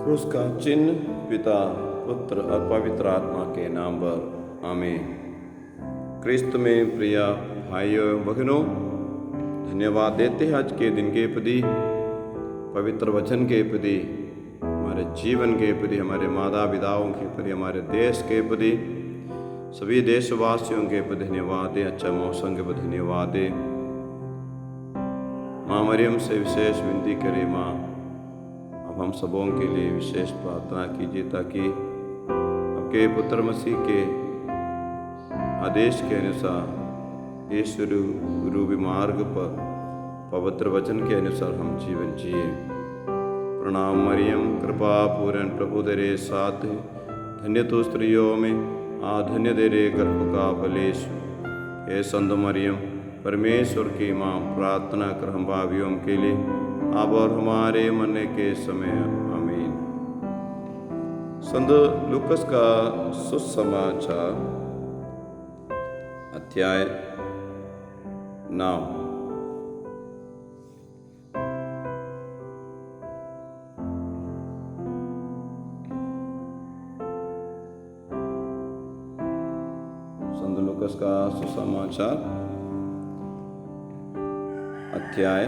क्रूस का चिन्ह पिता, पुत्र और पवित्र आत्मा के नाम पर आमीन। क्रिस्त में प्रिय भाइयों एवं बहनों, धन्यवाद देते हैं आज के दिन के प्रति, पवित्र वचन के प्रति, हमारे जीवन के प्रति, हमारे माता पिताओं के प्रति, हमारे देश के प्रति, सभी देशवासियों के प्रति धन्यवाद दें। अच्छा मौसम के प्रति धन्यवाद दें। माँ मरियम से विशेष विनती करें, माँ अब हम सबों के लिए विशेष प्रार्थना कीजिए ताकि आपके पुत्र मसीह के आदेश के अनुसार यीशु रूपी मार्ग पर पवित्र वचन के अनुसार हम जीवन जिए। प्रणाम मरियम, कृपा पूर्ण प्रभु तेरे साथ है, धन्य तू स्त्रियों में, धन्य तेरे गर्भ का फल यीशु। हे संत मरियम, परमेश्वर की माँ, प्रार्थना कर हम पापियों के लिए अब और हमारे मरने के समय आमीन। संत लूकस का सुसमाचार अध्याय 9। संत लूकस का सुसमाचार अध्याय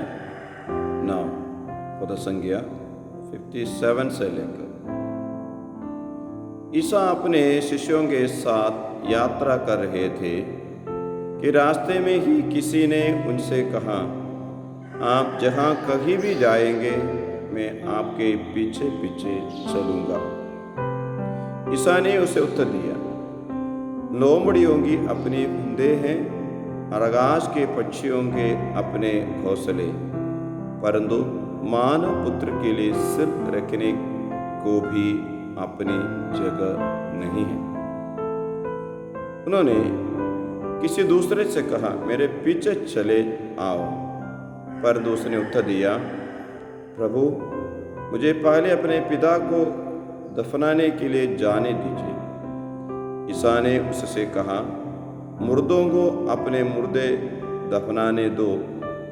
9 पद संख्या 57 से लेकर। ईसा अपने शिष्यों के साथ यात्रा कर रहे थे कि रास्ते में ही किसी ने उनसे कहा, आप जहाँ कहीं भी जाएंगे मैं आपके पीछे पीछे चलूँगा। ईसा ने उसे उत्तर दिया, लोमड़ियों की अपनी फंदे हैं और आकाश के पक्षियों के अपने घोंसले, परंतु मानव पुत्र के लिए सिर रखने को भी अपनी जगह नहीं है। उन्होंने किसी दूसरे से कहा, मेरे पीछे चले आओ। परंतु उसने उत्तर दिया, प्रभु मुझे पहले अपने पिता को दफनाने के लिए जाने दीजिए। ईसा ने उससे कहा, मुर्दों को अपने मुर्दे दफनाने दो,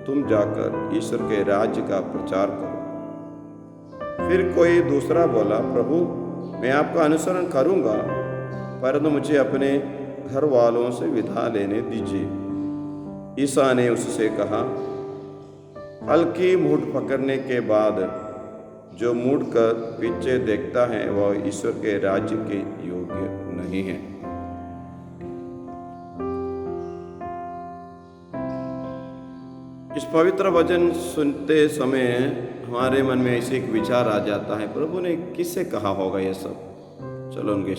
तुम जाकर ईश्वर के राज्य का प्रचार करो। फिर कोई दूसरा बोला, प्रभु मैं आपका अनुसरण करूंगा, परंतु मुझे अपने घर वालों से विदा लेने दीजिए। ईसा ने उससे कहा, फल की मूठ पकड़ने के बाद जो मुड़ कर पीछे देखता है वह ईश्वर के राज्य के योग्य नहीं है। इस पवित्र वचन सुनते समय हमारे मन में ऐसे एक विचार आ जाता है, प्रभु ने किससे कहा होगा ये सब? चलो उनके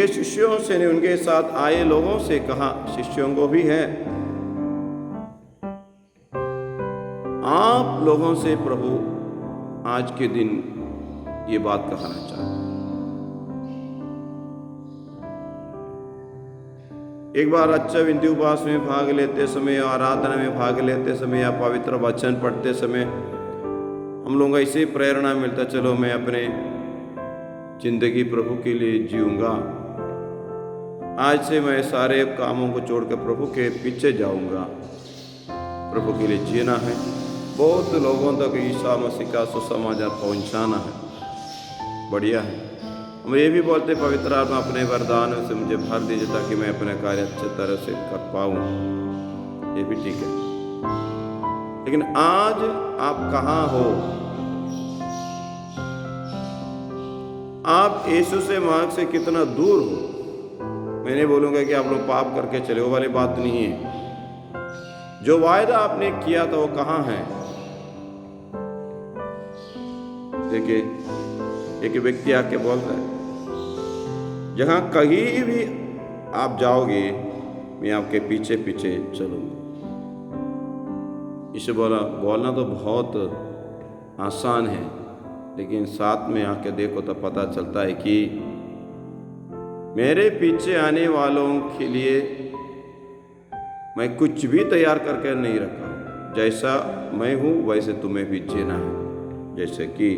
शिष्यों से ने उनके साथ आए लोगों से कहा, शिष्यों को भी है। आप लोगों से प्रभु आज के दिन ये बात कहना चाहते हैं। एक बार अच्छा विनती उपवास में भाग लेते समय, आराधना में भाग लेते समय या पवित्र वचन पढ़ते समय हम लोगों को ऐसे प्रेरणा मिलता, चलो मैं अपने जिंदगी प्रभु के लिए जीऊंगा, आज से मैं सारे कामों को छोड़कर प्रभु के पीछे जाऊंगा, प्रभु के लिए जीना है, बहुत लोगों तक ईसा मसीह का सुसमाचार पहुंचाना है। बढ़िया है। हम ये भी बोलते, पवित्र आत्मा अपने वरदानों से मुझे भर दीजिए ताकि मैं अपने कार्य अच्छे तरह से कर पाऊं, ये भी ठीक है। लेकिन आज आप कहाँ हो? आप यीशु से मार्ग से कितना दूर हो? मैं नहीं बोलूंगा कि आप लोग पाप करके चले, वो वाली बात नहीं है। जो वायदा आपने किया था वो कहाँ है? देखिए, एक व्यक्ति आके बोलता है, जहाँ कहीं भी आप जाओगे मैं आपके पीछे पीछे चलूंगा। इसे बोलना तो बहुत आसान है, लेकिन साथ में आके देखो तो पता चलता है कि मेरे पीछे आने वालों के लिए मैं कुछ भी तैयार करके नहीं रखा। जैसा मैं हूँ वैसे तुम्हें भी जीना है। जैसे कि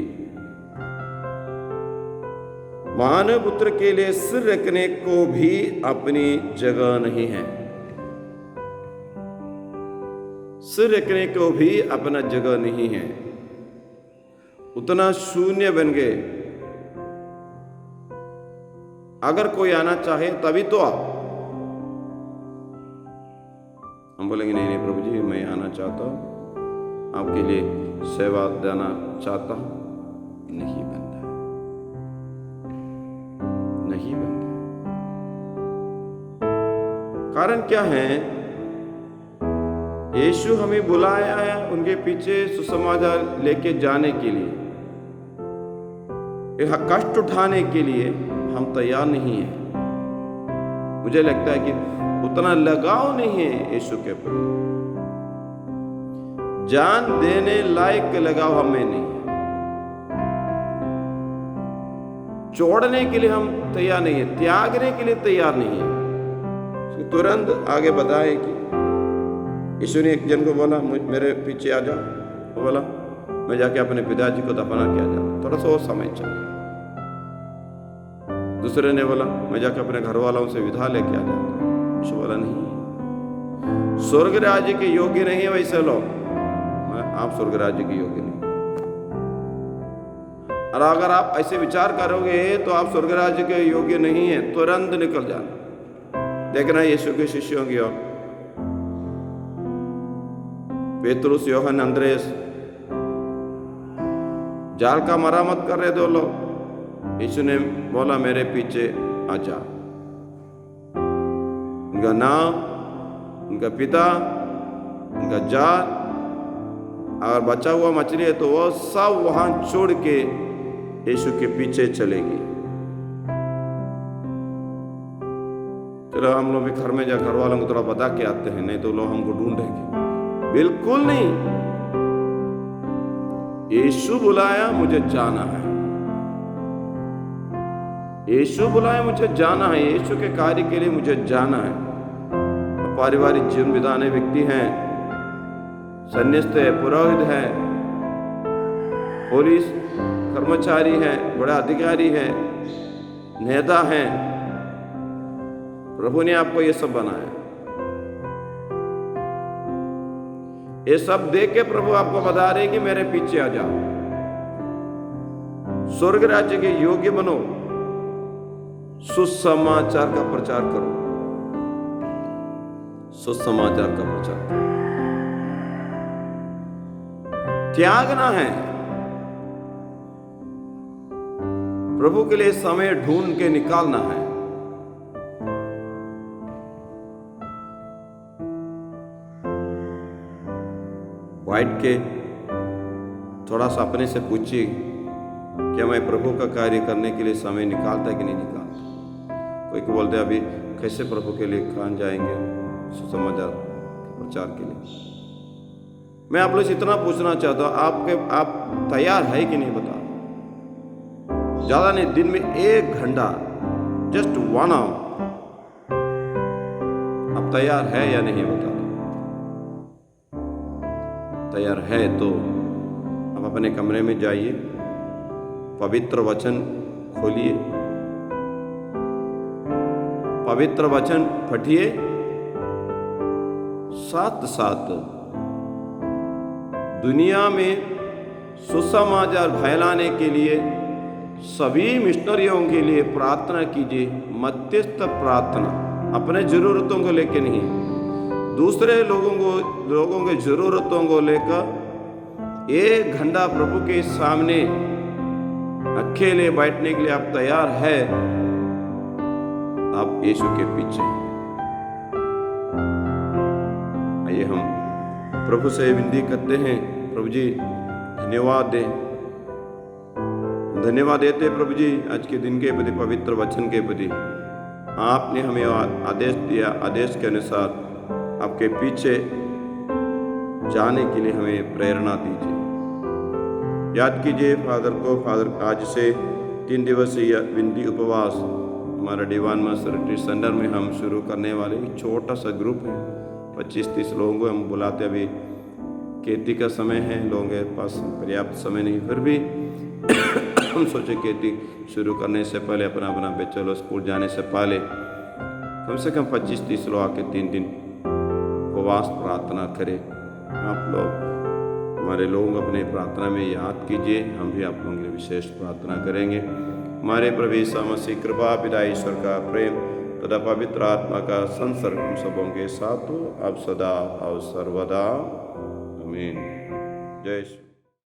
मानव पुत्र के लिए सिर रखने को भी अपनी जगह नहीं है। सिर रखने को भी अपना जगह नहीं है। उतना शून्य बन गए। अगर कोई आना चाहे तभी तो आओ। हम बोलेंगे नहीं नहीं प्रभु जी, मैं आना चाहता हूं, आपके लिए सेवा देना चाहता हूं। नहीं बनता, नहीं बनता। कारण क्या है? यीशु हमें बुलाया है उनके पीछे सुसमाचार लेके जाने के लिए, यह कष्ट उठाने के लिए हम तैयार नहीं है। मुझे लगता है कि उतना लगाव नहीं है यीशु के प्रति, जान देने लायक लगाव हमें नहीं है। छोड़ने के लिए हम तैयार नहीं है, त्यागने के लिए तैयार नहीं है। तो तुरंत आगे बताए कि यीशु ने एक जन को बोला मेरे पीछे आ जाओ। वो बोला मैं जाके अपने पिताजी को दफना किया जाता, थोड़ा सा और समय चाहिए। दूसरे ने बोला मैं जाके अपने घर वालों से विदा लेके आ जाता। यीशु बोला नहीं, स्वर्ग राज्य के योग्य नहीं है वैसे लोग, आप स्वर्ग राज्य के योग्य नहीं। और अगर आप ऐसे विचार करोगे तो आप स्वर्ग राज्य के योग्य नहीं है, तुरंत निकल जाना। देखना यीशु के शिष्यों की ओर, पेतरुस, योहन, अंद्रेस जाल का मरामत कर रहे दो लोग। यीशु ने बोला मेरे पीछे आ जा। उनका नाम, उनका पिता, उनका जाल और बचा हुआ मछली है तो वो सब वहां छोड़ के यीशु के पीछे चलेगी। चलो हम लोग भी घर में जा घर वालों को थोड़ा बता के आते हैं, नहीं तो लोग हमको ढूंढेंगे। बिल्कुल नहीं, यीशु बुलाया मुझे जाना है, यीशु बुलाया मुझे जाना है, यीशु के कार्य के लिए मुझे जाना है। पारिवारिक जीवन बिताने व्यक्ति हैं, सन्यास्त है, पुरोहित है, पुलिस कर्मचारी है, बड़ा अधिकारी है, नेता है, प्रभु ने आपको ये सब बनाया। ये सब देख के प्रभु आपको बता रहे कि मेरे पीछे आ जाओ, स्वर्ग राज्य के योग्य बनो, सुसमाचार का प्रचार करो, सुसमाचार का प्रचार करो। त्यागना है, प्रभु के लिए समय ढूंढ के निकालना है। वाइट के थोड़ा सा अपने से पूछिए, क्या मैं प्रभु का कार्य करने के लिए समय निकालता है कि नहीं निकालता? कोई को बोलते अभी कैसे प्रभु के लिए कहाँ जाएंगे सुसमाचार प्रचार के लिए। मैं आप लोग से इतना पूछना चाहता हूँ, आप तैयार है कि नहीं बता? ज्यादा नहीं, दिन में 1 घंटा, जस्ट 1 आवर, आप तैयार है या नहीं बता? तैयार है तो आप अपने कमरे में जाइए, पवित्र वचन खोलिए, पवित्र वचन पढ़िए, साथ साथ दुनिया में सुसमाचार फैलाने के लिए सभी मिशनरियों के लिए प्रार्थना कीजिए। मध्यस्थ प्रार्थना, अपने जरूरतों को लेकर नहीं, दूसरे लोगों के जरूरतों को लेकर 1 घंटा प्रभु के सामने अकेले बैठने के लिए आप तैयार है? आप यीशु के पीछे। आइए हम प्रभु से विनती करते हैं, प्रभु जी धन्यवाद दे, धन्यवाद देते प्रभु जी आज के दिन के प्रति, पवित्र वचन के प्रति। आपने हमें आदेश दिया, आदेश के अनुसार आपके पीछे जाने के लिए हमें प्रेरणा दीजिए। याद कीजिए फादर को, फादर आज से 3 दिवसीय विनती उपवास हमारा डिवाइन मास्टर रिट्रीट सेंटर में हम शुरू करने वाले एक छोटा सा ग्रुप है, 25-30 लोगों को हम बुलाते। अभी खेती का समय है, लोगों के पास पर्याप्त समय नहीं, फिर भी हम सोचे खेती शुरू करने से पहले अपना बच्चा लोग स्कूल जाने से पहले कम से कम 25-30 लोग आके 3 दिन उपवास प्रार्थना करें। आप लोग हमारे लोग अपने प्रार्थना में याद कीजिए, हम भी आप लोगों के लिए विशेष प्रार्थना करेंगे। हमारे प्रभु यीशु मसीह कृपा, पिता ईश्वर का प्रेम तथा पवित्र आत्मा का संसर्ग हम सबों के साथ हो, अब सदा और सर्वदा। आमीन। जय श्री